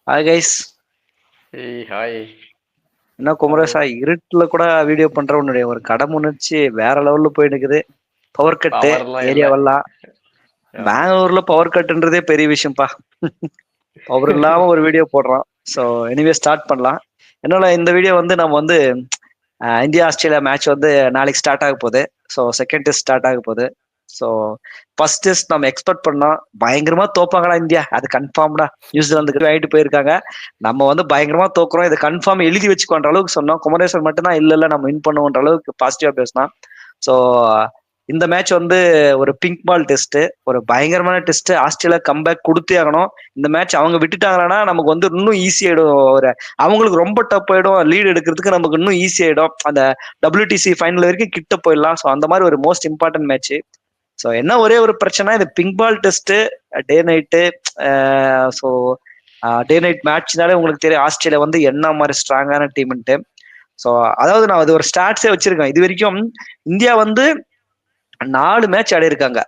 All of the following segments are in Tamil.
Hi guys. ஏய் ஹாய். என்ன குமரேசா, இருட்டுல கூட வீடியோ பண்ற உன்னுடைய ஒரு கடமுணர்ச்சி வேற லெவல்ல போயிட்டு இருக்குது. பவர் கட்டு பவர்லாம் இல்ல. ஏரியாவெல்லாம். ஆமா. பெங்களூர்ல பவர் கட்டுன்றதே பெரிய விஷயம்ப்பா. பவர் இல்லாம ஒரு வீடியோ போடுறான். ஸோ எனிவே ஸ்டார்ட் பண்ணலாம். என்னோட இந்த வீடியோ வந்து நம்ம வந்து இந்தியா ஆஸ்திரேலியா மேட்ச் வந்து நாளைக்கு ஸ்டார்ட் ஆக போகுது. ஸோ செகண்ட் டெஸ்ட் ஸ்டார்ட் ஆக போகுது. ஸோ ஃபர்ஸ்ட் டெஸ்ட் நம்ம எக்ஸ்பெக்ட் பண்ணோம் பயங்கரமா தோப்பாங்களா இந்தியா, அது கன்ஃபார்ம்டா. நியூசிலாந்துக்கு வாங்கிட்டு போயிருக்காங்க. நம்ம வந்து பயங்கரமா தோக்குறோம், இது கன்ஃபார்ம் எழுதி வச்சுக்கோன்ற அளவுக்கு சொன்னோம். குமரேஸ்வர் மட்டும் தான் இல்ல நம்ம வின் பண்ணுவோன்ற அளவுக்கு பாசிட்டிவா பேசினான். ஸோ இந்த மேட்ச் வந்து ஒரு பிங்க் பால் டெஸ்ட், ஒரு பயங்கரமான டெஸ்ட். ஆஸ்திரேலியா கம்பேக் கொடுத்தே ஆகணும். இந்த மேட்ச் அவங்க விட்டுட்டாங்கன்னா நமக்கு வந்து இன்னும் ஈஸி ஆயிடும். ஒரு அவங்களுக்கு ரொம்ப டப் ஆயிடும், லீட் எடுக்கிறதுக்கு நமக்கு இன்னும் ஈஸி ஆயிடும். அந்த WTC ஃபைனல் வரைக்கும் கிட்ட போயிடலாம். ஸோ அந்த மாதிரி ஒரு மோஸ்ட் இம்பார்ட்டன்ட் மேட்ச். ஸோ என்ன ஒரே ஒரு பிரச்சனை, இது pink ball test, day night. So day night மேட்ச்னாலே உங்களுக்கு தெரியும் ஆஸ்திரேலியா வந்து என்ன மாதிரி ஸ்ட்ராங்கான டீம்ன்ட்டு. ஸோ அதாவது நான் அது ஒரு ஸ்டாட்ஸே வச்சிருக்கேன். இது வரைக்கும் இந்தியா வந்து 4 மேட்ச் ஆடி இருக்காங்க.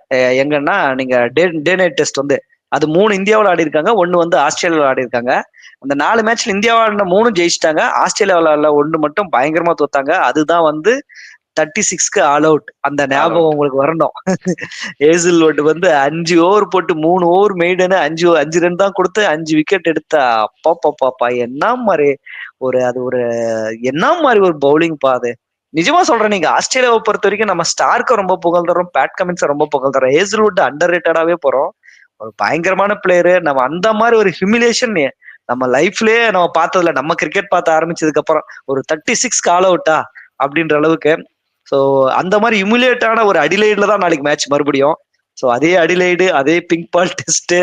எங்கன்னா நீங்க டே நைட் டெஸ்ட் வந்து அது 3 இந்தியாவில் ஆடி இருக்காங்க, 1 வந்து ஆஸ்திரேலியாவில் ஆடி இருக்காங்க. அந்த 4 மேட்ச்ல இந்தியாவில் 3 ஜெயிச்சிட்டாங்க, ஆஸ்திரேலியாவில் 1 மட்டும் பயங்கரமா தோத்தாங்க. அதுதான் வந்து 36க்கு ஆல் அவுட். அந்த ஞாபகம் உங்களுக்கு வரணும். ஏசில்வுட் வந்து 5 ஓவர் போட்டு 3 ஓவர் மெய்டனு 5 ரன் தான் கொடுத்து 5 விக்கெட் எடுத்தா. அப்பா என்ன மாதிரி அது ஒரு என்ன மாதிரி ஒரு பவுலிங் பாது. நிஜமா சொல்றேன், நீங்க ஆஸ்திரேலியாவை பொறுத்த வரைக்கும் நம்ம ஸ்டார்க்க ரொம்ப புகழ் தரோம், பேட் கமின்ஸை ரொம்ப புகழ் தரோம். ஏசில்வுட் அண்டர் ரேட்டடாவே போறோம். ஒரு பயங்கரமான பிளேயரு. நம்ம அந்த மாதிரி ஒரு ஹியூமிலேஷன் நம்ம லைஃப்லயே நம்ம பார்த்ததுல, நம்ம கிரிக்கெட் பார்த்த ஆரம்பிச்சதுக்கு அப்புறம் ஒரு 36 ஆல் அவுட்டா அப்படின்ற அளவுக்கு. ஸோ அந்த மாதிரி ஹியூமிலேட்டான ஒரு அடிலைட்ல தான் நாளைக்கு மேட்ச் மறுபடியும். ஸோ அதே அடிலைடு, அதே பிங்க் பால் டெஸ்ட்.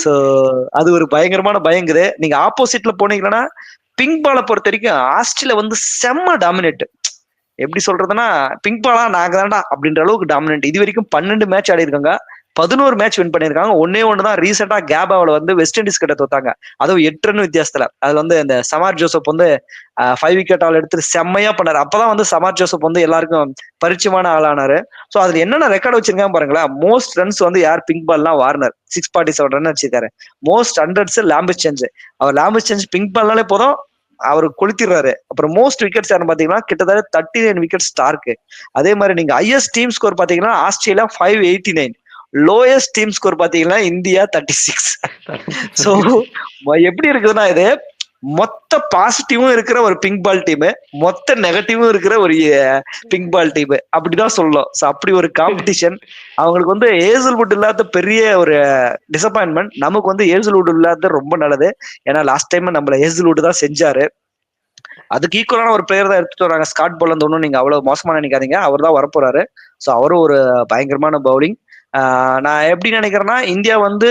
ஸோ அது ஒரு பயங்கரமான பயங்குது. நீங்க ஆப்போசிட்ல போனீங்கன்னா பிங்க் பாலை பொறுத்த வரைக்கும் ஆஸ்திரேலியா வந்து செம்ம டாமினேட். எப்படி சொல்றதுன்னா, பிங்க் பாலா நாங்க தான்டா அப்படின்ற அளவுக்கு டாமினன்ட். இது வரைக்கும் 12 மேட்ச் ஆடி இருக்காங்க, 11 மேட்ச் வின் பண்ணிருக்காங்க. ஒன்னு தான் ரீசெண்டா கேபாவில் வந்து வெஸ்ட் இண்டீஸ் கிட்ட தோத்தாங்க, அதுவும் 8 ரன் வித்தியாசத்துல. அதுல வந்து இந்த சமார் ஜோசப் வந்து 5 விக்கெட் ஆல் எடுத்து செம்மையா பண்ணாரு. அப்பதான் வந்து சமார் ஜோசப் வந்து எல்லாருக்கும் பரிச்சயமான ஆளானாரு. ஸோ அதுல என்னென்ன ரெக்கார்ட் வச்சிருக்காங்க பாருங்களேன். மோஸ்ட் ரன்ஸ் வந்து யார் பிங்க் பால்னா வார்னர் 647 ரன் வச்சிருக்காரு. Most hundreds Labuschagne. அவர் லாம்பிஸ் சேஞ்ச் பிங்க் பால்னாலே போதும், அவர் கொளுத்திடுறாரு. அப்புறம் மோஸ்ட் விக்கெட்ஸ் யாருன்னு பாத்தீங்கன்னா கிட்டத்தட்ட 39 விக்கெட் ஸ்டார்க்கு. அதே மாதிரி நீங்க ஹையஸ்ட் டீம் ஸ்கோர் பாத்தீங்கன்னா ஆஸ்திரேலியா 589, லோயஸ்ட் டீம் ஸ்கோர் பாத்தீங்கன்னா இந்தியா 36. சோ எப்படி இருக்குதுன்னா, இது மொத்த பாசிட்டிவும் இருக்கிற ஒரு பிங்க் பால் டீம், மொத்த நெகட்டிவும் இருக்கிற ஒரு பிங்க் பால் டீம் அப்படிதான் சொல்லலாம். ஸோ அப்படி ஒரு காம்படிஷன். அவங்களுக்கு வந்து ஏசல்வுட் இல்லாத பெரிய ஒரு டிசப்பாயின்மெண்ட். நமக்கு வந்து ஏசல்வுட் இல்லாத ரொம்ப நல்லது. ஏன்னா லாஸ்ட் டைம் நம்மள ஏசல்வுட் தான் செஞ்சாரு. அதுக்கு ஈக்குவலான ஒரு பிளேயர் தான் எடுத்துட்டு வராங்க. ஸ்காட் போலந்து ஒன்றும் நீங்க அவ்வளவு மோசமா நினைக்காதீங்க, அவர் தான் வரப்போறாரு. ஸோ அவரும் ஒரு பயங்கரமான பவுலிங். நான் எப்படி நினைக்கிறேன்னா, இந்தியா வந்து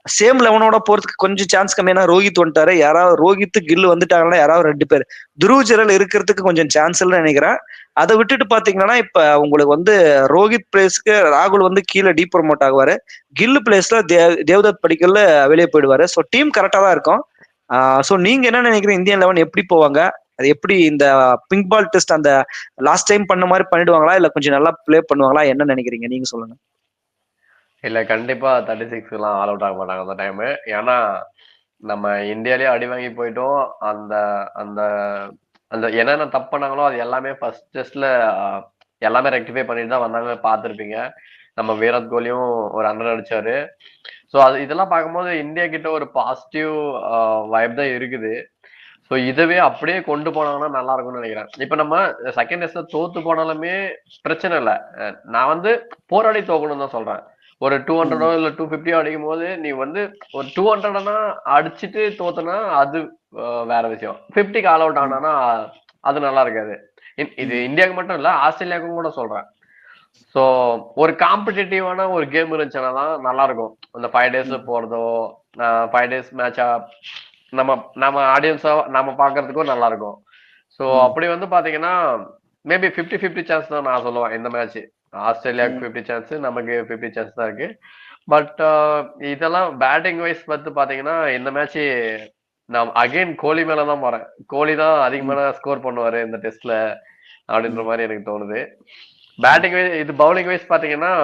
சேம் லெவனோட போறதுக்கு கொஞ்சம் சான்ஸ் கம்மியான ரோஹித் வந்துட்டாரு. யாராவது ரோஹித் கில் வந்துட்டாங்கன்னா யாராவது 2 பேர், துருவ் ஜுரல் இருக்கிறதுக்கு கொஞ்சம் சான்ஸ் இல்லைன்னு நினைக்கிறேன். அதை விட்டுட்டு பாத்தீங்கன்னா இப்ப உங்களுக்கு வந்து ரோஹித் பிளேஸ்க்கு ராகுல் வந்து கீழே டீ ப்ரமோட் ஆகுவாரு, கில் பிளேஸ்ல தேவ்தத் படிக்கல்ல வெளியே போயிடுவாரு. ஸோ டீம் கரெக்டா தான் இருக்கும். ஸோ நீங்க என்ன நினைக்கிறீங்க, இந்தியன் 11 எப்படி போவாங்க? அது எப்படி இந்த பிங்க் பால் டெஸ்ட் அந்த லாஸ்ட் டைம் பண்ண மாதிரி பண்ணிடுவாங்களா, இல்ல கொஞ்சம் நல்லா பிளே பண்ணுவாங்களா? என்ன நினைக்கிறீங்க, நீங்க சொல்லுங்க. இல்ல கண்டிப்பா 36 எல்லாம் ஆல் அவுட் ஆக மாட்டாங்க அந்த டைம். ஏன்னா நம்ம இந்தியாலயே அடி வாங்கி போயிட்டோம். அந்த அந்த அந்த என்னென்ன தப்பு பண்ணாங்களோ அது எல்லாமே ஃபர்ஸ்ட் டெஸ்ட்ல எல்லாமே ரெக்டிஃபை பண்ணிட்டு தான் வந்தாங்க, பார்த்துருப்பீங்க. நம்ம விராட் கோலியும் ஒரு 100 அடிச்சாரு. ஸோ அது இதெல்லாம் பார்க்கும்போது இந்தியா கிட்ட ஒரு பாசிட்டிவ் வைப் தான் இருக்குது. ஸோ இதவே அப்படியே கொண்டு போனாங்கன்னா நல்லா இருக்கும்னு நினைக்கிறேன். இப்ப நம்ம செகண்ட் டெஸ்ட்ல தோத்து போனாலுமே பிரச்சனை இல்லை. நான் வந்து போராடி தோக்கணும்னு தான் சொல்றேன். ஒரு 200 இல்ல 250 அடிக்கும் போது நீ வந்து ஒரு 200 அடிச்சுட்டு தோத்தனா அது வேற விஷயம். 50க்கு ஆல் அவுட் ஆனானா அது நல்லா இருக்காது. இது இந்தியாவுக்கு மட்டும் இல்ல, ஆஸ்திரேலியாவுக்கும் கூட சொல்றேன். சோ ஒரு காம்படிட்டிவான ஒரு கேம் இருந்துச்சுன்னா தான் நல்லா இருக்கும். அந்த 5 டேஸ் போறதோ 5 டேஸ் மேட்சா நம்ம நம்ம ஆடியன்ஸா நம்ம பாக்குறதுக்கும் நல்லா இருக்கும். சோ அப்படி வந்து பாத்தீங்கன்னா மேபி 50-50 சான்ஸ் தான் நான் சொல்லுவேன் இந்த மேட்ச். ஆஸ்திரேலியாவுக்கு 50 சான்ஸ், நமக்கு 50 சான்ஸ் தான் இருக்கு. பட் இதெல்லாம் பேட்டிங் வைஸ் பார்த்து பாத்தீங்கன்னா இந்த மேட்ச் நான் அகைன் கோலி மேலதான் போறேன். கோலி தான் அதிகமான ஸ்கோர் பண்ணுவாரு இந்த டெஸ்ட்ல அப்படின்ற மாதிரி எனக்கு தோணுது. பேட்டிங் வைஸ் இது பவுலிங் வைஸ் பாத்தீங்கன்னா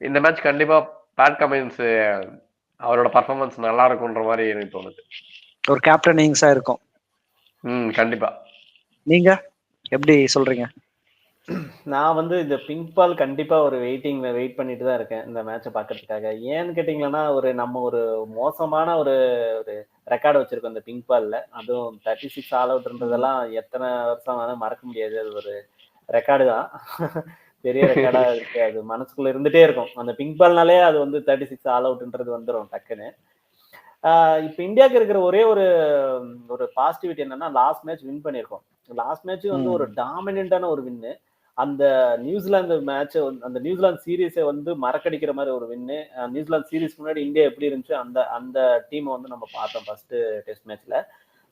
இந்த மேட்ச் கண்டிப்பா பேட் கமின்ஸ் அவரோட பர்ஃபார்மன்ஸ் நல்லா இருக்கும்ன்ற மாதிரி எனக்கு தோணுது. ஒரு கேப்டன் இன்னிங்ஸா இருக்கும். கண்டிப்பா. நீங்க எப்படி சொல்றீங்க? நான் வந்து இந்த பிங்க் பால் கண்டிப்பா ஒரு வெயிட் பண்ணிட்டு தான் இருக்கேன் இந்த மேட்சை பார்க்கறதுக்காக. ஏன்னு கேட்டீங்கன்னா நம்ம ஒரு மோசமான ஒரு ஒரு ரெக்கார்டு வச்சிருக்கோம் இந்த பிங்க் பால்ல. அதுவும் 36 ஆல் அவுட்ன்றதெல்லாம் எத்தனை வருஷம் வேணாலும் மறக்க முடியாது. அது ஒரு ரெக்கார்டு தான். பெரிய ரெக்கார்டா இருக்கு. அது மனசுக்குள்ள இருந்துட்டே இருக்கும். அந்த பிங்க் பால்னாலே அது வந்து 36 ஆல் அவுட்ன்றது வந்துடும் டக்குன்னு. இப்ப இந்தியாவுக்கு இருக்கிற ஒரே ஒரு ஒரு பாசிட்டிவிட்டி என்னன்னா லாஸ்ட் மேட்ச் வின் பண்ணியிருக்கோம். லாஸ்ட் மேட்ச் வந்து ஒரு டாமினன்டான ஒரு வின்னு. அந்த நியூசிலாந்து மேட்ச் அந்த நியூசிலாந்து சீரீஸை வந்து மறக்கடிக்கிற மாதிரி ஒரு வின்னு. நியூசிலாந்து சீரீஸ் முன்னாடி இந்தியா எப்படி இருந்துச்சு அந்த அந்த டீமை வந்து நம்ம பார்த்தோம் ஃபர்ஸ்ட் டெஸ்ட் மேட்ச்ல.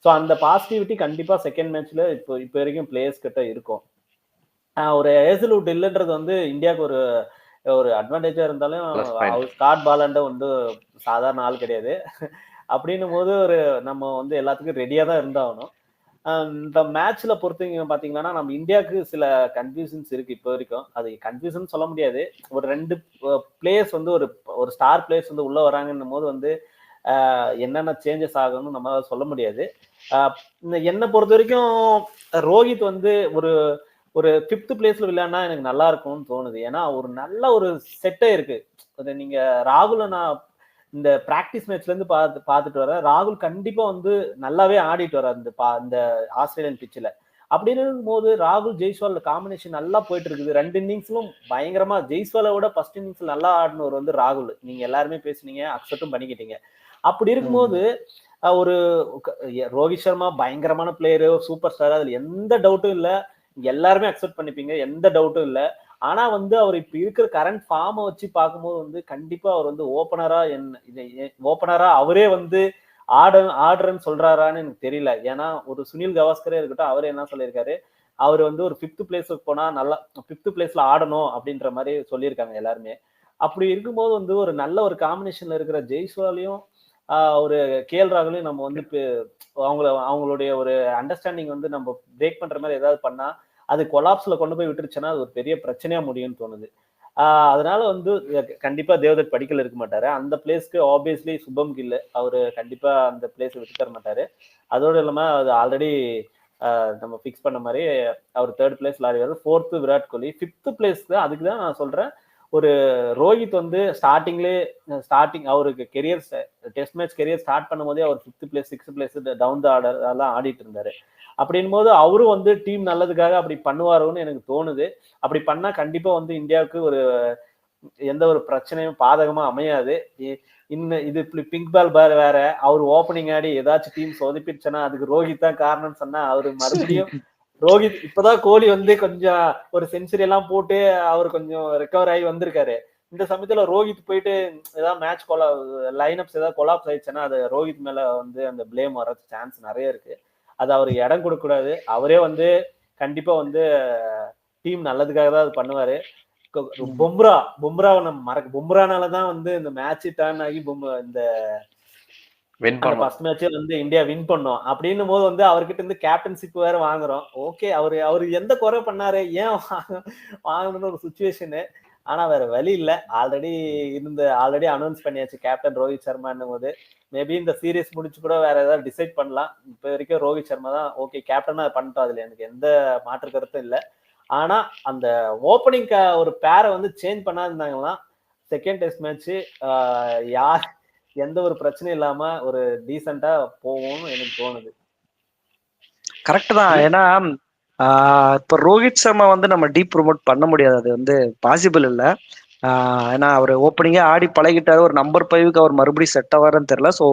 ஸோ அந்த பாசிட்டிவிட்டி கண்டிப்பா செகண்ட் மேட்ச்ல இப்போ வரைக்கும் பிளேயர்ஸ் கிட்ட இருக்கும். ஒரு ஹேசல்வுட் இல்லைன்றது வந்து இந்தியாவுக்கு ஒரு ஒரு அட்வான்டேஜா இருந்தாலும் அவர் ஸ்காட் பாலண்ட வந்து சாதாரண ஆள் கிடையாது. அப்படின்னும் போது நம்ம வந்து எல்லாத்துக்கும் ரெடியா தான் இருந்தாகணும். இந்த மேட்ச்ல பொறுத்தவங்க பாத்தீங்கன்னா நம்ம இந்தியாவுக்கு சில கன்ஃபியூஷன்ஸ் இருக்கு இப்போ வரைக்கும். அது கன்ஃபியூஷன் சொல்ல முடியாது. ஒரு 2 பிளேயர்ஸ் வந்து ஒரு ஸ்டார் பிளேயர்ஸ் வந்து உள்ள வராங்கன்னும் போது வந்து என்னென்ன சேஞ்சஸ் ஆகும்னு நம்மளால சொல்ல முடியாது. என்னை பொறுத்த வரைக்கும் ரோஹித் வந்து ஒரு ஒரு 5th பிளேஸ்ல விளையாடினா எனக்கு நல்லா இருக்கும்னு தோணுது. ஏன்னா ஒரு நல்ல ஒரு செட்டே இருக்கு. நீங்க ராகுல நான் இந்த பிராக்டிஸ் மேட்ச்ல இருந்து பார்த்துட்டு வரேன். ராகுல் கண்டிப்பா வந்து நல்லாவே ஆடிட்டு வர இந்த ஆஸ்திரேலியன் பிச்சில். அப்படின்னு இருக்கும்போது ராகுல் ஜெய்ஸ்வால் காம்பினேஷன் நல்லா போயிட்டு இருக்குது. 2 இன்னிங்ஸ்லும் பயங்கரமா ஜெய்ஸ்வாலை விட ஃபர்ஸ்ட் இன்னிங்ஸ் நல்லா ஆடினவர் வந்து ராகுல். நீங்க எல்லாருமே பேசுனீங்க, அக்செப்டும் பண்ணிக்கிட்டீங்க. அப்படி இருக்கும்போது ஒரு ரோஹித் சர்மா பயங்கரமான பிளேயரு, சூப்பர் ஸ்டார், அதுல எந்த டவுட்டும் இல்லை. எல்லாருமே அக்செப்ட் பண்ணிப்பீங்க, எந்த டவுட்டும் இல்லை. ஆனா வந்து அவர் இப்ப இருக்கிற கரண்ட் ஃபார்மை வச்சு பார்க்கும்போது வந்து கண்டிப்பா அவர் வந்து ஓப்பனரா அவரே வந்து ஆடுறேன்னு சொல்றாரான்னு எனக்கு தெரியல. ஏன்னா ஒரு சுனில் கவாஸ்கரே இருக்கட்டும், அவரே என்ன சொல்லியிருக்காரு, அவர் வந்து ஒரு 5th பிளேஸுக்கு போனா நல்லா 5th பிளேஸ்ல ஆடணும் அப்படின்ற மாதிரி சொல்லியிருக்காங்க எல்லாருமே. அப்படி இருக்கும்போது வந்து ஒரு நல்ல ஒரு காம்பினேஷன்ல இருக்கிற ஜெய்ஸ்வாலையும் ஒரு கேஎல் ராகுலையும் நம்ம வந்து அவங்களுடைய ஒரு அண்டர்ஸ்டாண்டிங் வந்து நம்ம பிரேக் பண்ற மாதிரி ஏதாவது பண்ணா அது கொலாப்ஸ்ல கொண்டு போய் விட்டுருச்சுன்னா அது ஒரு பெரிய பிரச்சனையா முடியும்னு தோணுது. அதனால வந்து கண்டிப்பா தேவதத் படிக்கல் இருக்க மாட்டாரு. அந்த பிளேஸ்க்கு ஆப்வியஸ்லி சுபம் கில் அவரு கண்டிப்பா அந்த பிளேஸ் விட்டு தர மாட்டாரு. அதோடு இல்லாம அது ஆல்ரெடி நம்ம பிக்ஸ் பண்ண மாதிரி அவர் 3rd பிளேஸ்ல ஆடுவாரு. 4th விராட் கோலி. 5th பிளேஸ்க்கு அதுக்கு தான் நான் சொல்றேன். ஒரு ரோஹித் வந்து ஸ்டார்டிங் அவருக்கு டெஸ்ட் மேட்ச் கெரியர் ஸ்டார்ட் பண்ணும் போதே அவர் 5th place 6th place down the order அதெல்லாம் ஆடிட்டு இருந்தாரு. அப்படின் போது அவரும் வந்து டீம் நல்லதுக்காக அப்படி பண்ணுவாருன்னு எனக்கு தோணுது. அப்படி பண்ணா கண்டிப்பா வந்து இந்தியாவுக்கு எந்த ஒரு பிரச்சனையும் பாதகமா அமையாது. இது பிங்க் பால் வேற அவர் ஓப்பனிங் ஆடி ஏதாச்சும் டீம் சொதப்பிடுச்சுன்னா அதுக்கு ரோஹித் தான் காரணம்னு சொன்னா அவரு மறுபடியும் ரோஹித் இப்பதான் கோலி வந்து கொஞ்சம் ஒரு செஞ்சுரி எல்லாம் போட்டு அவர் கொஞ்சம் ரெக்கவர் ஆகி வந்திருக்காரு. இந்த சமயத்துல ரோஹித் போயிட்டு ஏதாவது மேட்ச் லைனப்ஸ் ஏதாவது கொலாப்ஸ் ஆயிடுச்சுன்னா அது ரோஹித் மேல வந்து அந்த பிளேம் வர சான்ஸ் நிறைய இருக்கு. அது அவருக்கு இடம் கொடுக்க கூடாது. அவரே வந்து கண்டிப்பா வந்து டீம் நல்லதுக்காக தான் அது பண்ணுவாரு. பும்ராவை நம்ம பும்ரானாலதான் வந்து இந்த மேட்ச் டர்ன் ஆகி இந்த ஃபர்ஸ்ட் மேட்சே வந்து இந்தியா வின் பண்ணோம். அப்படின்னும் போது வந்து அவர்கிட்ட இருந்து கேப்டன்ஷிப் வேற வாங்குறோம். ஓகே அவரு எந்த குறை பண்ணாரு, ஏன் வாங்கணும்னு ஒரு சுச்சுவேஷனு. ஆனா வேற வழி இல்ல. ஆல்ரெடி அனௌன்ஸ் பண்ணியாச்சு கேப்டன் ரோஹித் சர்மான்னும் போது மேபி இந்த சீரீஸ் முடிச்சு கூட வேற ஏதாவது டிசைட் பண்ணலாம். இப்ப வரைக்கும் ரோஹித் சர்மா தான் ஓகே கேப்டனா பண்ணிட்டோம். அதுல எனக்கு எந்த மாற்று கருத்தும் இல்லை. ஆனா அந்த ஓப்பனிங் ஒரு பேரை வந்து சேஞ்ச் பண்ணாருந்தாங்கன்னா செகண்ட் டெஸ்ட் மேட்ச் யார் எந்த ஒரு பிரச்சனையும் இல்லாம ஒரு டீசெண்டா போகும்னு எனக்கு தோணுது. கரெக்ட் தான். ஏன்னா இப்ப ரோஹித் சர்மா வந்து நம்ம டீப் ப்ரொமோட் பண்ண முடியாது, அது வந்து பாசிபிள் இல்லை. ஏன்னா அவர் ஓப்பனிங்கே ஆடி பழகிட்டாரு. ஒரு நம்பர் 5க்கு அவர் மறுபடியும் செட் ஆவாருன்னு தெரியல. ஸோ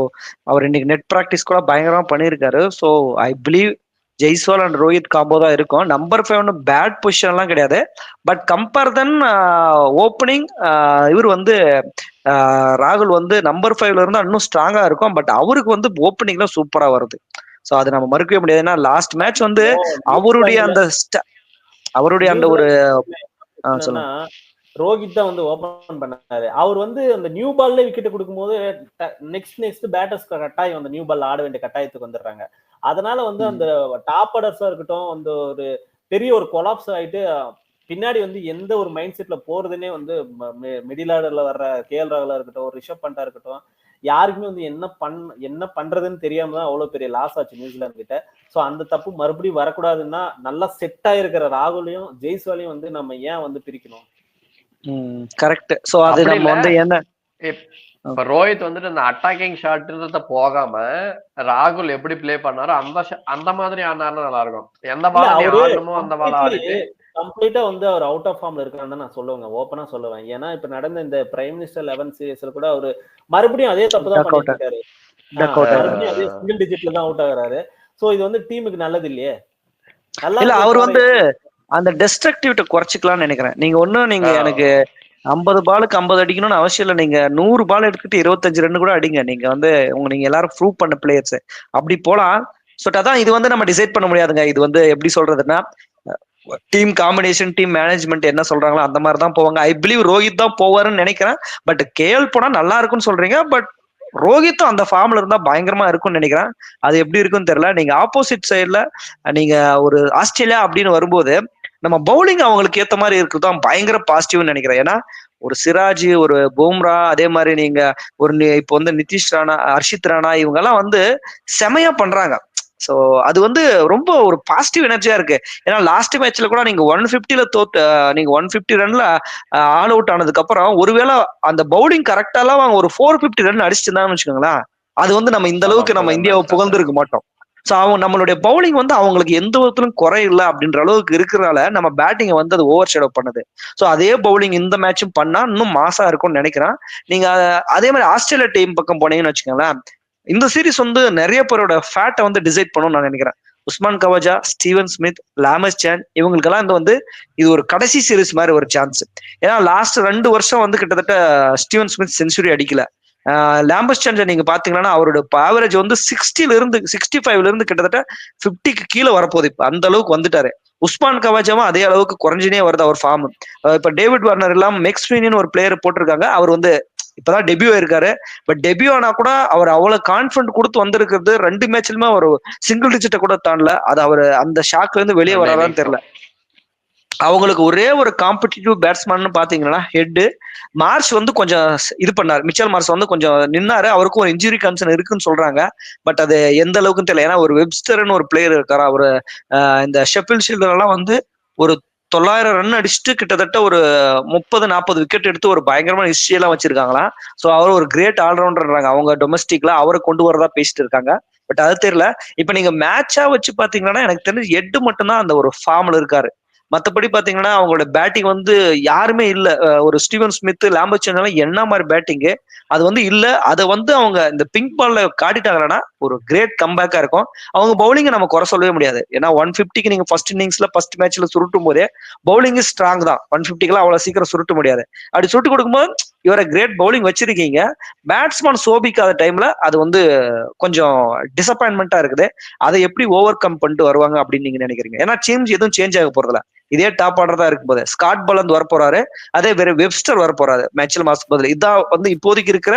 அவர் இன்னைக்கு நெட் ப்ராக்டிஸ் கூட பயங்கரமா பண்ணியிருக்காரு. So I believe Jaiswal and Rohit combo தான் இருக்கும். நம்பர் 5 பேட் பொசிஷன்லாம் கிடையாது. பட் கம்பேர் தென் ஓப்பனிங் இவர் வந்து ராகுல் வந்து நம்பர் 5ல இருந்தா இன்னும் ஸ்ட்ராங்கா இருக்கும். பட் அவருக்கு வந்து ஓப்பனிங்ல சூப்பரா வருது. ஸோ அதை நம்ம மறுக்கவே முடியாது. ஏன்னா லாஸ்ட் மேட்ச் வந்து அவருடைய அந்த ஒரு ரோஹித் தான் வந்து ஓபன் பண்ணாரு. அவர் வந்து அந்த நியூ பால்ல விக்கெட் கொடுக்கும்போது நெக்ஸ்ட் பேட்டர்ஸ் கட்டாயம் அந்த நியூ பால் ஆட வேண்டிய கட்டாயத்துக்கு வந்துடுறாங்க. அதனால வந்து அந்த டாப் ஆர்டர்ஸா இருக்கட்டும் அந்த ஒரு பெரிய ஒரு கொலாப்ஸ் ஆயிட்டு பின்னாடி வந்து எந்த ஒரு மைண்ட் செட்ல போறதுன்னே வந்து மிடில் ஆர்டர்ல வர்ற கேஎல் ராகுலா இருக்கட்டும், ரிஷப் பண்டா இருக்கட்டும், யாருக்குமே வந்து என்ன பண்றதுன்னு தெரியாம தான் அவ்வளவு பெரிய லாஸ் ஆச்சு நியூசிலாந்து கிட்ட. சோ அந்த தப்பு மறுபடியும் வரக்கூடாதுன்னா நல்லா செட் ஆயிருக்கிற ராகுலையும் ஜெய்ஸ்வாலையும் வந்து நம்ம ஏன் வந்து பிரிக்கணும்? கரெக்ட். சோ அது அப்படி நம்ம இல்ல வந்து என்ன இப்ப ரோஹித் வந்துட்டு இந்த அட்டாக்கிங் ஷாட்ன்றத போகாம ராகுல் எப்படி பிளே பண்ணாரோ அந்த மாதிரி ஆனாருன்னா நல்லா இருக்கும். எந்த இல்ல பால நீ அவரு ஆடணுமோ அந்த பால ஆடிட்டு கம்ப்ளீட்டா வந்து அவர் அவுட் ஆஃப் ஃபார்ம்ல இருக்காருன்னு நான் சொல்லுவேங்க, ஓப்பனா சொல்லுவேன். ஏன்னா இப்ப நடந்த இந்த பிரைம் மினிஸ்டர் 11 சீரீஸ்ல கூட அவரு மறுபடியும் அதே தப்பு தான் டக் அவுட் பண்ணிட்டு இருக்காரு. டக் அவுட் மறுபடியும் அதே சிங்கிள் டிஜிட்ல தான் அவுட் ஆகுறாரு. சோ இது வந்து டீமுக்கு நல்லது இல்லையே. நல்லா இல்ல இருக்கிற அவர் பிளேயரை வந்து அந்த டெஸ்ட்ரக்டிவிட்ட குறைச்சிக்கலாம்னு நினைக்கிறேன். நீங்க நீங்க எனக்கு 50 பாலுக்கு 50 அடிக்கணும்னு அவசியம் இல்லை. நீங்க 100 பால் எடுத்துட்டு 25 ரன் கூட அடிங்க. நீங்க வந்து நீங்க எல்லாரும் ப்ரூவ் பண்ண பிளேயர்ஸ் அப்படி போலாம். அதான் இது வந்து நம்ம டிசைட் பண்ண முடியாதுங்க. இது வந்து எப்படி சொல்றதுன்னா டீம் காம்பினேஷன் டீம் மேனேஜ்மெண்ட் என்ன சொல்றாங்களோ அந்த மாதிரி தான் போவாங்க. ஐ பிலீவ் ரோஹித் தான் போவாருன்னு நினைக்கிறேன். பட் கேஎல் போனா நல்லா இருக்கும்னு சொல்றீங்க. பட் ரோஹித்தும் அந்த ஃபார்ம்ல இருந்தா பயங்கரமா இருக்கும்னு நினைக்கிறேன். அது எப்படி இருக்குன்னு தெரியல. நீங்க ஆப்போசிட் சைட்ல நீங்க ஒரு ஆஸ்திரேலியா அப்படின்னு வரும்போது நம்ம பவுலிங் அவங்களுக்கு ஏத்த மாதிரி இருக்குதான் பயங்கர பாசிட்டிவ்னு நினைக்கிறேன். ஏன்னா ஒரு சிராஜ், ஒரு பும்ரா, அதே மாதிரி நீங்க இப்போ வந்து நிதிஷ் ராணா, ஹர்ஷித் ராணா இவங்க எல்லாம் வந்து செமையா பண்றாங்க. சோ அது வந்து ரொம்ப ஒரு பாசிட்டிவ் எனர்ஜியா இருக்கு. ஏன்னா லாஸ்ட் மேட்ச்ல கூட நீங்க 150ல நீங்க 150 ரன்ல ஆல் அவுட் ஆனதுக்கு அப்புறம் ஒருவேளை அந்த பவுலிங் கரெக்டாலாம் அவங்க ஒரு 450 ரன் அடிச்சிருந்தாங்கன்னு வச்சுக்கோங்களேன், அது வந்து நம்ம இந்த அளவுக்கு நம்ம இந்தியாவை புகழ்ந்துருக்க மாட்டோம். சோ நம்மளுடைய பவுலிங் வந்து அவங்களுக்கு எந்த விதத்திலும் குறை இல்லை அப்படின்ற அளவுக்கு இருக்கிறனால நம்ம பேட்டிங்கை வந்து அது ஓவர் ஷேடோ பண்ணுது. சோ அதே பவுலிங் இந்த மேட்சும் பண்ணா இன்னும் மாசா இருக்கும்னு நினைக்கிறேன். நீங்க அதே மாதிரி ஆஸ்திரேலியா டீம் பக்கம் போனீங்கன்னு வச்சுக்கோங்களேன், இந்த சீரிஸ் வந்து நிறைய பேரோட ஃபேட்டை வந்து டிசைட் பண்ணணும்னு நான் நினைக்கிறேன். Usman Khawaja, Steven Smith, Labuschagne இவங்களுக்கெல்லாம் வந்து இது ஒரு கடைசி சீரிஸ் மாதிரி ஒரு சான்ஸ். ஏன்னா லாஸ்ட் 2 வருஷம் வந்து கிட்டத்தட்ட ஸ்டீவன் ஸ்மித் செஞ்சுரி அடிக்கல. லாம்பஸ் சேன் நீங்க பாத்தீங்கன்னா அவரோட ஆவரேஜ் வந்து 65ல இருந்து கிட்டத்தட்ட 50க்கு கீழே வரப்போகுது. இப்ப அந்த அளவுக்கு வந்துட்டாரு. உஸ்மான் கவாஜாவும் அதே அளவுக்கு குறைஞ்சினே வருது அவர் ஃபார்ம். இப்ப டேவிட் வார்னர் இல்லாம மெக்ஸ்வீனின்னு ஒரு பிளேயர் போட்டிருக்காங்க. அவர் வந்து இப்பதான் டெபியூ ஆயிருக்காரு. பட் டெபியூ ஆனா கூட அவர் அவ்வளவு கான்பிடன்ட் கொடுத்து வந்திருக்கிறது 2 மேட்ச்லயுமே ஒரு சிங்கிள் டிஜிட்ட கூட தாண்டல. அது அவர் அந்த ஷாக்ல இருந்து வெளியே வராதான்னு தெரியல. அவங்களுக்கு ஒரே ஒரு காம்படிட்டிவ் பேட்ஸ்மேன் பாத்தீங்கன்னா ஹெட் மார்ச் வந்து கொஞ்சம் இது பண்ணார். மிச்சல் மார்ச் வந்து கொஞ்சம் நின்னாரு. அவருக்கும் ஒரு இன்ஜுரி கன்சர்ன் இருக்குன்னு சொல்றாங்க. பட் அது எந்த அளவுக்குன்னு தெரியல. ஏன்னா ஒரு வெப்ஸ்டர்னு ஒரு பிளேயர் இருக்காரு. அவரு இந்த ஷெஃபீல்ட் ஷீல்டர் எல்லாம் வந்து ஒரு 900 ரன் அடிச்சுட்டு கிட்டத்தட்ட ஒரு 30-40 விக்கெட் எடுத்து ஒரு பயங்கரமான ஹிஸ்டரி எல்லாம் வச்சிருக்காங்களாம். சோ அவர் ஒரு கிரேட் ஆல்ரவுண்டர்ன்றாங்க. அவங்க டொமஸ்டிக்ல அவரை கொண்டு வரதா பேசிட்டு இருக்காங்க. பட் அது தெரியல. இப்ப நீங்க மேட்சா வச்சு பாத்தீங்கன்னா எனக்கு தெரிஞ்சு எட்டு மட்டும்தான் அந்த ஒரு ஃபார்ம்ல இருக்காரு. மத்தபடி பாத்தீங்கன்னா அவங்களோட பேட்டிங் வந்து யாருமே இல்ல. ஒரு ஸ்டீவன் ஸ்மித், லாம்பஸ் சேன் என்ன மாதிரி பேட்டிங்கு அது வந்து இல்ல. அதை வந்து அவங்க இந்த பிங்க் பால்ல காட்டிட்டாங்கன்னா ஒரு கிரேட் கம்பேக்கா இருக்கும். அவங்க பவுலிங்கை நம்ம குறை சொல்லவே முடியாது. ஏன்னா 150க்கு நீங்க ஃபர்ஸ்ட் இன்னிங்ஸ்ல ஃபர்ஸ்ட் மேட்ச்ல சுருட்டும் போதே பவுலிங் ஸ்ட்ராங் தான். 150க்குலாம் அவ்வளவு சீக்கிரம் சுருட்ட முடியாது. அப்படி சுருட்டு கொடுக்கும்போது இவரை கிரேட் பவுலிங் வச்சிருக்கீங்க. பேட்ஸ்மேன் சோபிக்காத டைம்ல அது வந்து கொஞ்சம் டிசப்பாயின்மெண்டா இருக்குது. அதை எப்படி ஓவர் கம் பண்ணிட்டு வருவாங்க அப்படின்னு நீங்க நினைக்கிறீங்க? ஏன்னா எதுவும் சேஞ்ச் ஆக போறதுல இதே டாப் ஆர்டர் தான் இருக்கும் போது ஸ்காட் பலந்த் வர போறாரு. அதே வேற வெப்ஸ்டர் வர போறாரு மேட்ச்ல மாஸ்க்கு பதில். இதான் வந்து இப்போதைக்கு இருக்கிற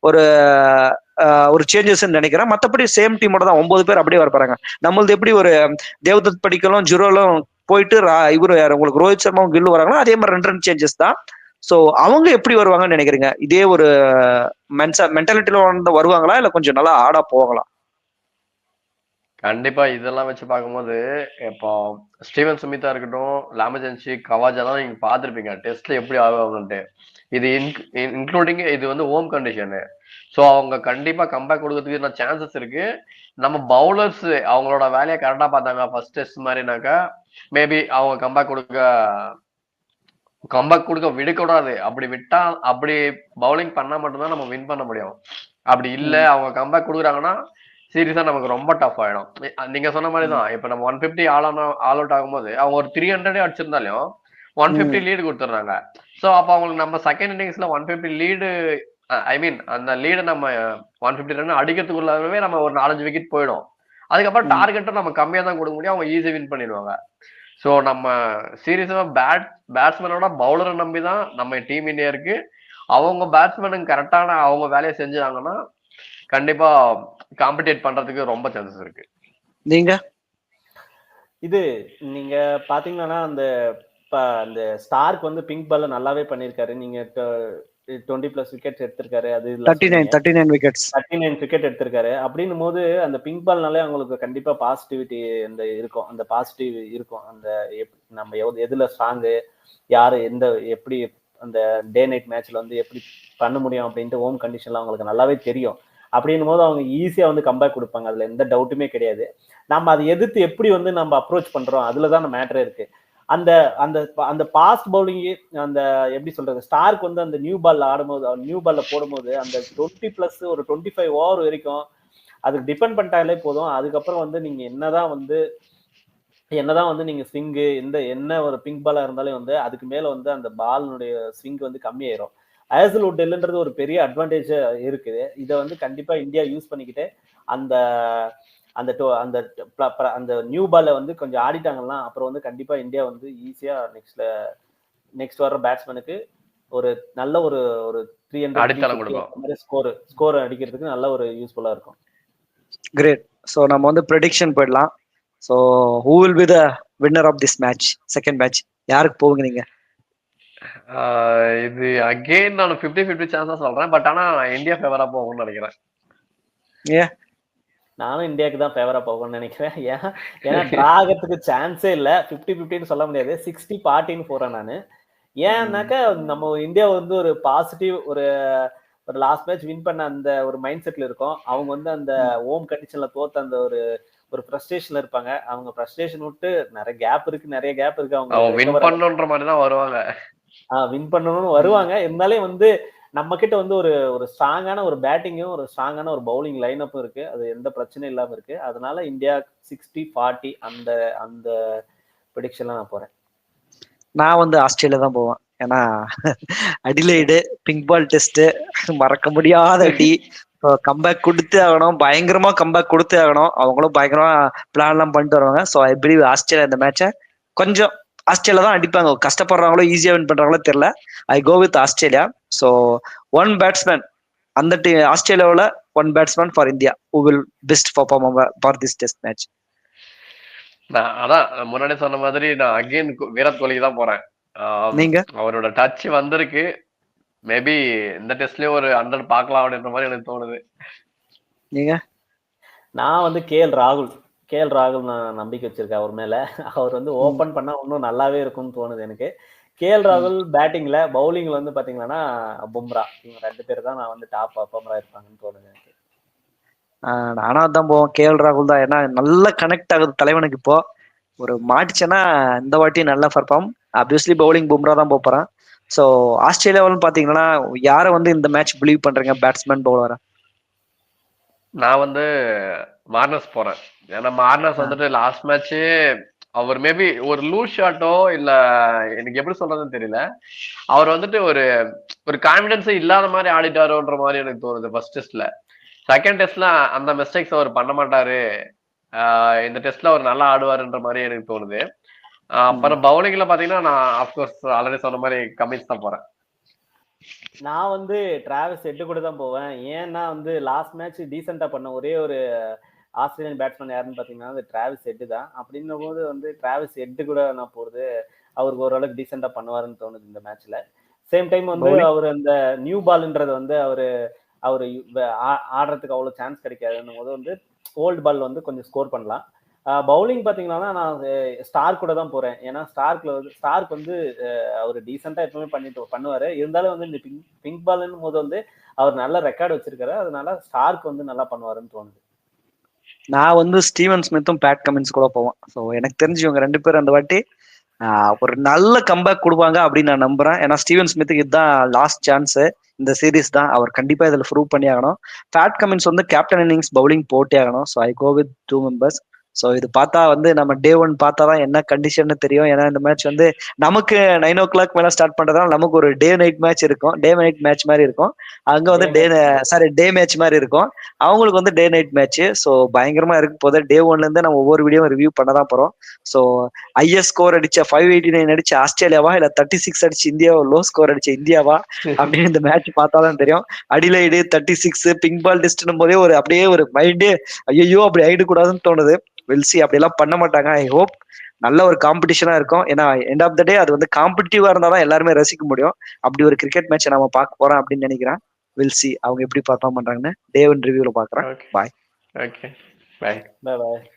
ஒரு சேஞ்சஸ் நினைக்கிறேன். மத்தபடி சேம் டீமோட தான் 9 பேர் அப்படியே வர போறாங்க. நம்மளது எப்படி ஒரு தேவதத் படிக்கலும் ஜுரோலும் போயிட்டு இவரு உங்களுக்கு ரோஹித் சர்மாவும் கில்லு வராங்களோ அதே மாதிரி 2 சேஞ்சஸ் தான். சோ அவங்க எப்படி வருவாங்கன்னு நினைக்கிறீங்க? இதே ஒரு மென்டாலிட்டியில வருவாங்களா இல்ல கொஞ்சம் நல்லா ஆடா போவாங்களா? கண்டிப்பா இதெல்லாம் வச்சு பார்க்கும்போது இப்போ ஸ்டீவன் ஸ்மித்தா இருக்கட்டும், லாமஜன்சி, கவாஜெல்லாம் நீங்க பார்த்துருப்பீங்க டெஸ்ட்ல எப்படி ஆகும்னுட்டு. இது இன்க்ளூடிங் இது வந்து ஹோம் கண்டிஷனு. ஸோ அவங்க கண்டிப்பா கம்பேக் கொடுக்கறதுக்கு சான்சஸ் இருக்கு. நம்ம பவுலர்ஸ் அவங்களோட வேலையை கரெக்டா பார்த்தாங்க ஃபர்ஸ்ட் டெஸ்ட் மாதிரினாக்கா மேபி அவங்க கம்பேக் கொடுக்க விடக்கூடாது. அப்படி விட்டா அப்படி பவுலிங் பண்ணா மட்டும்தான் நம்ம வின் பண்ண முடியும். அப்படி இல்ல அவங்க கம்பேக் கொடுக்குறாங்கன்னா சீரியஸா நமக்கு ரொம்ப டஃப் ஆயிடும். நீங்க சொன்ன மாதிரிதான் இப்ப நம்ம 150 ஆல் அவுட் ஆகும்போது அவங்க ஒரு 300 அடிச்சிருந்தாலும் 150 லீடு கொடுத்துறாங்க. சோ அப்ப அவங்களுக்கு நம்ம செகண்ட் இன்னிங்ஸ்ல 150 லீடு ஐ மீன் அந்த லீடு நம்ம 150 ரன் அடிக்கிறதுக்குள்ளவே நம்ம ஒரு 4-5 விக்கெட் போயிடும். அதுக்கப்புறம் டார்கெட்டும் நம்ம கம்மியா தான் கொடுக்க முடியும். அவங்க ஈஸி வின் பண்ணிடுவாங்க. சோ நம்ம சீரியஸா பேட்ஸ்மேனோட பவுலரை நம்பிதான் நம்ம டீம் இந்தியா இருக்கு. அவங்க பேட்ஸ்மேனுக்கு கரெக்டான அவங்க வேலையை செஞ்சாங்கன்னா கண்டிப்பா காம்படிட் பண்றதுக்கு ரொம்ப சான்சஸ் இருக்கு. நீங்க இது நீங்க பாத்தீங்கன்னா அந்த ஸ்டார்க் வந்து பிங்க் பால்ல நல்லாவே பண்ணிருக்காரு. நீங்க 20+ விக்கெட்ஸ் எடுத்திருக்காரு. அது இல்ல 39 விக்கெட்ஸ். 39 விக்கெட் எடுத்திருக்காரு. அப்படின்னும் போது அந்த பிங்க் பால்னாலே அவங்களுக்கு கண்டிப்பா பாசிட்டிவிட்டி அந்த இருக்கும். அந்த பாசிட்டிவ் இருக்கும். அந்த நம்ம எதுல ஸ்ட்ராங்கு, யாரு எந்த எப்படி அந்த டே நைட் மேட்ச்ல வந்து எப்படி பண்ண முடியும் அப்படின்ட்டு ஹோம் கண்டிஷன்ல அவங்களுக்கு நல்லாவே தெரியும். அப்படின்னும் போது அவங்க ஈஸியா வந்து கம்பேக் கொடுப்பாங்க. அதுல எந்த டவுட்டுமே கிடையாது. நம்ம அதை எதிர்த்து எப்படி வந்து நம்ம அப்ரோச் பண்றோம் அதுலதான் அந்த மேட்டரே இருக்கு. அந்த அந்த அந்த பாஸ்ட் பவுலிங் அந்த எப்படி சொல்றது, ஸ்டார்க் வந்து அந்த நியூ பால்ல ஆடும்போது, நியூ பால்ல போடும்போது அந்த 20+ ஒரு 25 ஓவர் வரைக்கும் அதுக்கு டிபெண்ட் பண்ணிட்டாலே போதும். அதுக்கப்புறம் வந்து நீங்க என்னதான் வந்து நீங்க ஸ்விங்கு என்ன ஒரு பிங்க் பாலா இருந்தாலும் வந்து அதுக்கு மேல வந்து அந்த பாலினுடைய ஸ்விங் வந்து கம்மியாயிரும். ஹேசல்வுட் டெல்லுன்றது ஒரு பெரிய அட்வான்டேஜ் இருக்குது. இதை வந்து கண்டிப்பா இந்தியா யூஸ் பண்ணிக்கிட்டு அந்த அந்த அந்த அந்த நியூ பால்ல வந்து கொஞ்சம் ஆடிட்டாங்கன்னா அப்புறம் வந்து கண்டிப்பா இந்தியா வந்து ஈஸியா நெக்ஸ்ட் வர பேட்ஸ்மேனுக்கு ஒரு நல்ல ஒரு 300 ஸ்கோர் அடிக்கிறதுக்கு நல்ல ஒரு யூஸ்ஃபுல்லா இருக்கும். கிரேட். ஸோ நம்ம வந்து ப்ரெடிக்ஷன் போயிடலாம். So who will be the winner of this match, second match? யாருக்கு போவீங்க நீங்க? இது அகெயின் நான் 50-50 சான்ஸா சொல்றேன். பட் ஆனா இந்தியா ஃபேவரா போகும்னு நினைக்கிறேன். நானும் இந்தியாவுக்கு தான் ஃபேவரா போகும்னு நினைக்கிறேன். ஏன்னா டிரா ஆகிறதுக்கு சான்ஸே இல்ல. 50-50ன்னு சொல்ல முடியாது. 60-40ன்னு போறேன் நானு. ஏன்னாக்கா நம்ம இந்தியா வந்து ஒரு பாசிட்டிவ் ஒரு லாஸ்ட் மேட்ச் வின் பண்ண அந்த ஒரு மைண்ட் செட்ல இருக்கும். அவங்க வந்து அந்த ஹோம் கண்டிஷன்ல தோத்த அந்த ஒரு ஃப்ரஸ்ட்ரேஷன்ல இருப்பாங்க. அவங்க ஃப்ரஸ்ட்ரேஷன் விட்டு நிறைய கேப் இருக்கு. அவங்க வின் பண்ணணும்ன்ற மாதிரி தான் வருவாங்க. வின் பண்ணணும்னு வருவாங்க. இருந்தாலும் வந்து நம்ம கிட்ட வந்து ஒரு ஸ்ட்ராங்கான ஒரு பேட்டிங்கும் ஒரு ஸ்ட்ராங்கான ஒரு பவுலிங் லைனப்பும் இருக்கு. அது எந்த பிரச்சனையும் இல்லாம இருக்கு. அதனால இந்தியா 60-40 அந்த ப்ரெடிக்ஷன்ல நான் போறேன். நான் வந்து ஆஸ்திரேலியா தான் போவேன். ஏன்னா அடிலைடு பிங்க் பால் டெஸ்ட் மறக்க முடியாத அடி. கம்பேக் கொடுத்தே ஆகணும், பயங்கரமா கம்பேக் கொடுத்தே ஆகணும். அவங்களும் பயங்கரமா பிளான் எல்லாம் பண்ணிட்டு வருவாங்க. ஸோ ஐ பிலீவ் ஆஸ்திரேலியா இந்த மேட்சை கொஞ்சம் ஆஸ்திரேலியா தான் அடிப்பாங்க. கஷ்டப்படுறாங்களோ ஈஸியா வின் பண்றாங்களோ தெரியல. I go with Australia. So one batsman அந்த ஆஸ்திரேலியாவில், one batsman for India who will best perform for this test match. நான் அதான் முன்னாடி சொன்ன மாதிரி நான் அகெயின் விராட் கோலிக்கு தான் போறேன். நீங்க? அவரோட டச் வந்திருக்கு. மேபி இந்த டெஸ்ட்லயும் ஒரு 100 பார்க்கலாம் அப்படின்ற மாதிரி எனக்கு தோணுது. நீங்க? நான் வந்து கேஎல் ராகுல் நான் நம்பிக்கை வச்சிருக்கேன் அவர் மேல. அவர் வந்து ஓபன் பண்ணா இன்னும் நல்லாவே இருக்கும்னு தோணுது எனக்கு. கேஎல் ராகுல் பேட்டிங்ல, பவுலிங்ல வந்து பாத்தீங்கன்னா பும்ரா, இவங்க 2 பேர் தான் நான் வந்து டாப் பர்ஃபார்மரா இருப்பாங்கன்னு தோணுது எனக்கு. நானும் அதான் போவோம், கேஎல் ராகுல் தான். ஏன்னா நல்ல கனெக்ட் ஆகுது தலைவனுக்கு. இப்போ ஒரு மாட்டுச்சுன்னா இந்த வாட்டி நல்லா பர்ஃபார்ம். ஆப்வியஸ்லி பவுலிங் பும்ரா தான் போறான். ஸோ ஆஸ்திரேலியாவில் பாத்தீங்கன்னா யாரை வந்து இந்த மேட்ச் பிலீவ் பண்றீங்க, பேட்ஸ்மேன் பவுலரா? நான் வந்து மார்னஸ் போறேன். ஏன்னா மார்னஸ் வந்துட்டு லாஸ்ட் மேட்ச் அவர் மேபி ஒரு லூஸ் ஷாட்டோ இல்ல எனக்கு எப்படி சொல்றதுன்னு தெரியல, அவர் வந்துட்டு ஒரு கான்பிடன்ஸே இல்லாத மாதிரி ஆடிட்டாரோன்ற மாதிரி எனக்கு தோணுது ஃபர்ஸ்ட் டெஸ்ட்ல. செகண்ட் டெஸ்ட்ல அந்த மிஸ்டேக்ஸ் அவர் பண்ண மாட்டாரு, இந்த டெஸ்ட்ல அவர் நல்லா ஆடுவாருன்ற மாதிரி எனக்கு தோணுது. அப்புறம் பவுலிங்ல பாத்தீங்கன்னா நான் ஆஃப்கோர்ஸ் ஆல்ரெடி சொன்ன மாதிரி கமின்ஸ் தான் போறேன். நான் வந்து டிராவிஸ் ஹெட் கூட தான் போவேன். ஏன்னா வந்து லாஸ்ட் மேட்ச் டீசெண்டா பண்ண ஒரே ஒரு ஆஸ்திரேலியன் பேட்ஸ்மேன் யாருன்னு பாத்தீங்கன்னா அது டிராவிஸ் ஹெட் தான். அப்படின்னும் போது வந்து டிராவிஸ் ஹெட் கூட நான் போறது அவருக்கு ஓரளவுக்கு டீசெண்டா பண்ணுவாருன்னு தோணுது இந்த மேட்ச்ல. சேம் டைம் வந்து அவர் அந்த நியூ பால்ன்றது வந்து அவரு ஆடுறதுக்கு அவ்வளவு சான்ஸ் கிடைக்காதுன்னும் போது வந்து ஓல்டு பால் வந்து கொஞ்சம் ஸ்கோர் பண்ணலாம். பவுலிங் பாத்தீங்கன்னா நான் ஸ்டார்க் கூட தான் போறேன். ஏன்னா ஸ்டார்க் வந்து அவர் டீசெண்டா எப்பவுமே பண்ணுவாரு. இருந்தாலும் வந்து இந்த பிங்க் பால்னும் போது வந்து அவர் நல்ல ரெக்கார்டு வச்சிருக்காரு. அதனால ஸ்டார்க் வந்து நல்லா பண்ணுவாருன்னு தோணுது. நான் வந்து ஸ்டீவன் ஸ்மித்தும் பேட் கமின்ஸ் கூட போவேன். ஸோ எனக்கு தெரிஞ்சு இவங்க 2 பேரும் அந்த வாட்டி ஒரு நல்ல கம்பேக் கொடுப்பாங்க அப்படின்னு நான் நம்புறேன். ஏன்னா ஸ்டீவன் ஸ்மித்துக்கு இதுதான் லாஸ்ட் சான்ஸ், இந்த சீரீஸ் தான். அவர் கண்டிப்பா இதுல ப்ரூவ் பண்ணி ஆகணும். பேட் கமின்ஸ் வந்து கேப்டன் இன்னிங்ஸ் பவுலிங் போட்டே ஆகணும். So I go with 2 members. So இது பார்த்தா வந்து நம்ம டே 1 பார்த்தா தான் என்ன கண்டிஷன் தெரியும். ஏன்னா இந்த மேட்ச் வந்து நமக்கு 9 o'clock மேல ஸ்டார்ட் பண்றதால நமக்கு ஒரு டே நைட் மேட்ச் இருக்கும், டே நைட் மேட்ச் மாதிரி இருக்கும். அங்க வந்து டே மேட்ச் மாதிரி இருக்கும், அவங்களுக்கு வந்து டே நைட் மேட்ச். ஸோ பயங்கரமா இருக்கு போது. டே 1ல இருந்து நம்ம ஒவ்வொரு வீடியோ ரிவ்யூ பண்ணதான் போறோம். ஸோ ஐஎஸ் ஸ்கோர் அடிச்ச 589 அடிச்ச ஆஸ்திரேலியாவா இல்ல 36 அடிச்சு இந்தியாவா, லோ ஸ்கோர் அடிச்ச இந்தியாவா அப்படின்னு இந்த மேட்ச் பார்த்தாதான் தெரியும். அடிலைடு 36 பிங்க் பால் டெஸ்ட்னும் போதே ஒரு அப்படியே ஒரு மைண்டே ஐயோ அப்படி ஆயிடக்கூடாதுன்னு தோணுது. வெல்சி அப்படியெல்லாம் பண்ண மாட்டாங்க. ஐ ஹோப் நல்ல ஒரு காம்படிஷனா இருக்கும். ஏன்னா எண்ட் ஆஃப் த டே அது வந்து காம்படிட்டிவா இருந்தாதான் எல்லாருமே ரசிக்க முடியும். அப்படி ஒரு கிரிக்கெட் மேட்சை நம்ம பார்க்க போறோம் அப்படின்னு நினைக்கிறேன். வெல்சி அவங்க எப்படி பர்ஃபார்ம் பண்றாங்கன்னு டே ஒன் ரிவ்யூல பாக்குறேன். Okay bye. Okay bye. பாய்.